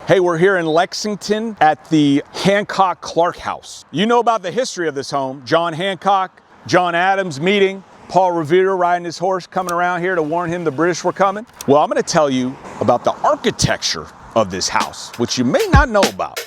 Hey, we're here in Lexington at the Hancock-Clarke House. You know about the history of this home. John Hancock, John Adams meeting, Paul Revere riding his horse coming around here to warn him the British were coming. Well, I'm going to tell you about the architecture of this house, which you may not know about.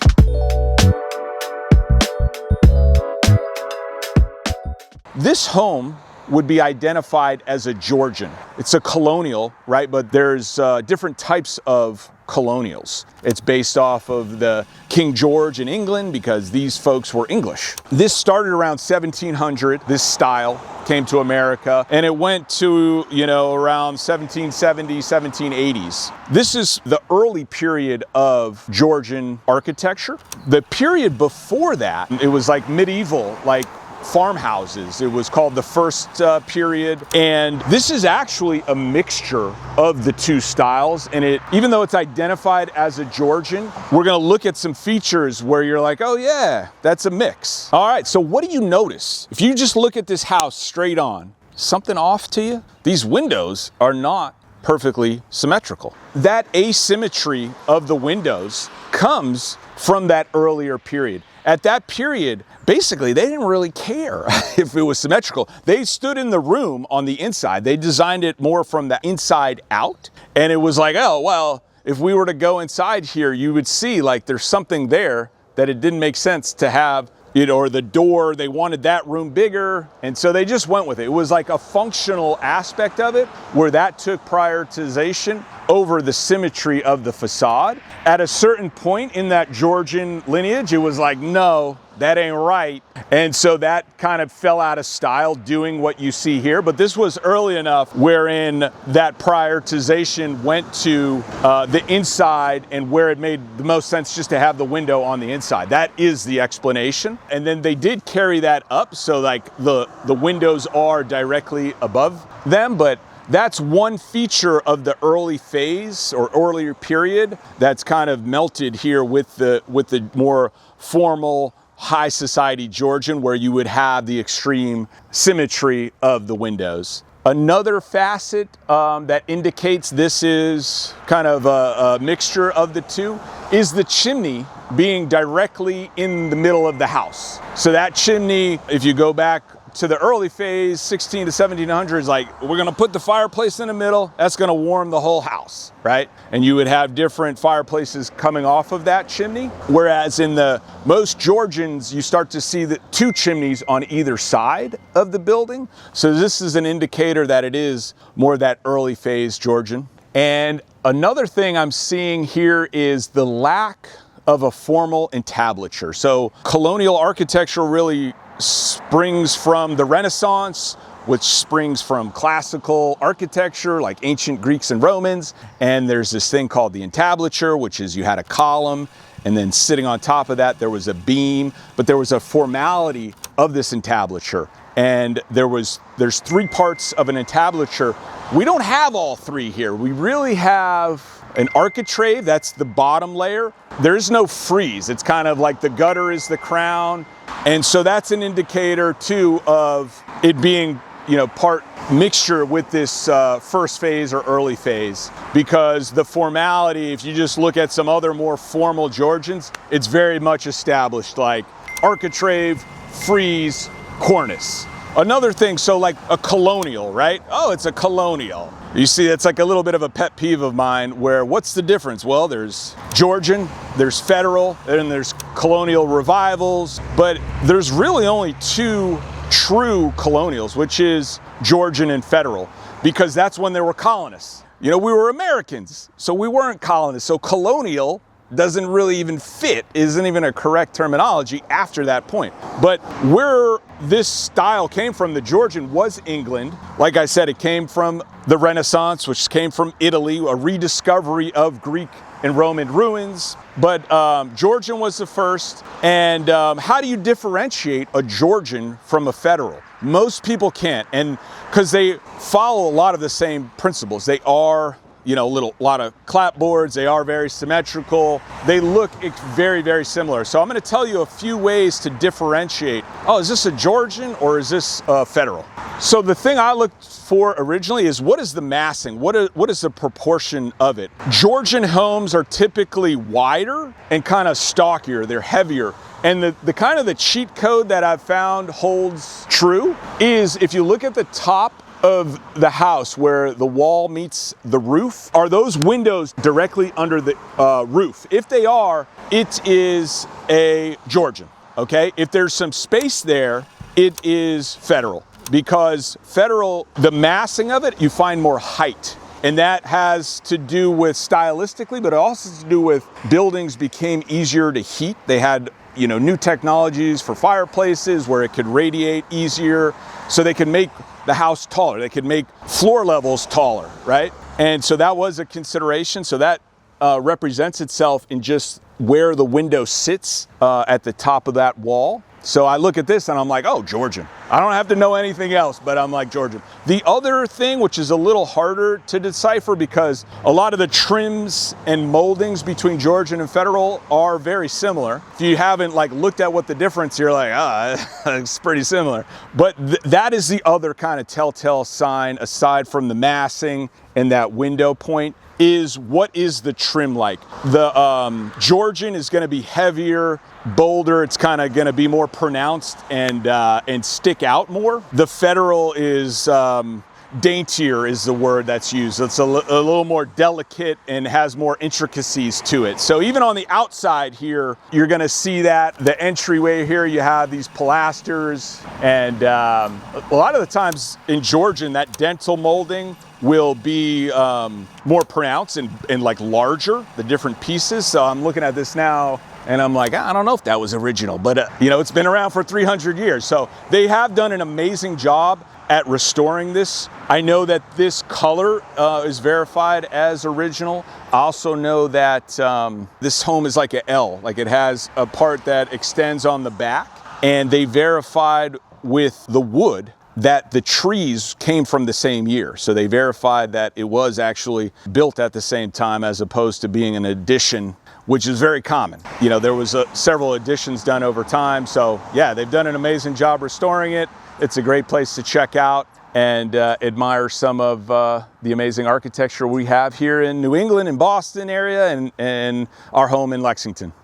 This home would be identified as a Georgian. It's a colonial, right? But there's different types of colonials. It's based off of the King George in England because these folks were English. This started around 1700. This style came to America and it went to, around 1770, 1780s. This is the early period of Georgian architecture. The period before that, it was like medieval, like farmhouses. It was called the first period. And this is actually a mixture of the two styles. And even though it's identified as a Georgian, we're going to look at some features where you're like, oh yeah, that's a mix. All right, so what do you notice? If you just look at this house straight on, something off to you? These windows are not perfectly symmetrical. That asymmetry of the windows comes from that earlier period. At that period, basically, they didn't really care if it was symmetrical. They stood in the room on the inside. They designed it more from the inside out. And it was like, oh, well, if we were to go inside here, you would see like there's something there that it didn't make sense to have, or the door, they wanted that room bigger. And so they just went with it. It was like a functional aspect of it where that took prioritization over the symmetry of the facade. At a certain point in that Georgian lineage, it was like, no, that ain't right. And so that kind of fell out of style doing what you see here. But this was early enough wherein that prioritization went to the inside and where it made the most sense just to have the window on the inside. That is the explanation. And then they did carry that up. So like the windows are directly above them, but that's one feature of the early phase or earlier period that's kind of melted here with the more formal high society Georgian, where you would have the extreme symmetry of the windows. Another facet that indicates this is kind of a mixture of the two is the chimney being directly in the middle of the house. So that chimney, if you go back to the early phase, 16 to 1700s, like we're gonna put the fireplace in the middle, that's gonna warm the whole house, right? And you would have different fireplaces coming off of that chimney. Whereas in the most Georgians, you start to see the two chimneys on either side of the building. So this is an indicator that it is more that early phase Georgian. And another thing I'm seeing here is the lack of a formal entablature. So colonial architecture really springs from the Renaissance, which springs from classical architecture like ancient Greeks and Romans. And there's this thing called the entablature, which is you had a column and then sitting on top of that there was a beam, but there was a formality of this entablature. And there's three parts of an entablature. We don't have all three here. We really have an architrave, that's the bottom layer. There's no frieze. It's kind of like the gutter is the crown. And so that's an indicator too of it being, part mixture with this first phase or early phase, because the formality, if you just look at some other more formal Georgians, it's very much established, like architrave, frieze, cornice. Another thing, so like a colonial, right? Oh, it's a colonial. You see, it's like a little bit of a pet peeve of mine where what's the difference? Well, there's Georgian, there's federal, and there's colonial revivals, but there's really only two true colonials, which is Georgian and federal, because that's when there were colonists. We were Americans, so we weren't colonists. So colonial doesn't really even fit, isn't even a correct terminology after that point. But where this style came from, the Georgian, was England. Like I said, it came from the Renaissance, which came from Italy, a rediscovery of Greek and Roman ruins. But Georgian was the first. And how do you differentiate a Georgian from a federal? Most people can't, and because they follow a lot of the same principles. They are you know, lot of clapboards. They are very symmetrical. They look very, very similar. So I'm going to tell you a few ways to differentiate. Oh, is this a Georgian or is this federal? So the thing I looked for originally is, what is the massing? What is the proportion of it? Georgian homes are typically wider and kind of stockier. They're heavier. And the kind of the cheat code that I've found holds true is, if you look at the top of the house where the wall meets the roof, are those windows directly under the roof? If they are, it is a Georgian, okay? If there's some space there, it is federal, because federal, the massing of it, you find more height. And that has to do with stylistically, but it also has to do with buildings became easier to heat. They had, you know, new technologies for fireplaces where it could radiate easier, so they could make the house taller. They could make floor levels taller, right? And so that was a consideration. So that represents itself in just where the window sits at the top of that wall. So I look at this and I'm like, oh, Georgian. I don't have to know anything else, but I'm like, Georgian. The other thing, which is a little harder to decipher, because a lot of the trims and moldings between Georgian and federal are very similar. If you haven't like looked at what the difference, you're like, it's pretty similar. But that is the other kind of telltale sign, aside from the massing and that window point, is what is the trim like. The Georgian is going to be heavier, bolder. It's kind of going to be more pronounced and stick out more. The federal is daintier, is the word that's used. It's a little more delicate and has more intricacies to it. So even on the outside here, you're going to see that the entryway here, you have these pilasters, and a lot of the times in Georgian, that dental molding will be more pronounced and like larger, the different pieces. So I'm looking at this now and I'm like, I don't know if that was original, but you know, it's been around for 300 years. So they have done an amazing job at restoring this. I know that this color is verified as original. I also know that this home is like an L, like it has a part that extends on the back, and they verified with the wood that the trees came from the same year. So they verified that it was actually built at the same time, as opposed to being an addition, which is very common. You know, there was several additions done over time. So yeah, they've done an amazing job restoring it. It's a great place to check out and admire some of the amazing architecture we have here in New England and Boston area, and our home in Lexington.